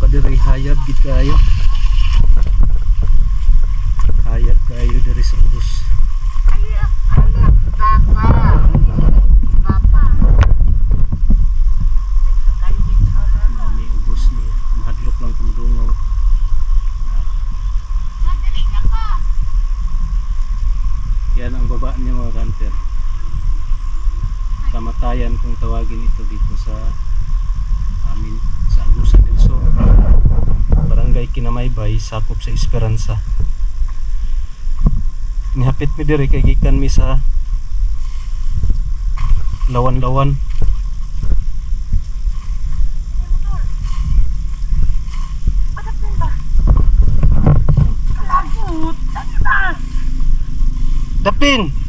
pa diri hayag gid kayo. Hayag kayo diri sa ubos. Mami ubos ni mahadlok lang kumudungaw. Yan ang baba niya mga kanter. Kamatayan kung tawagin ito dito sa amin sa Agusan del Sur, Barangay Kinamaybay, sakop sa Esperanza. Nihapit mi diri kay gikan mi sa Lawan-Lawan. Dapin!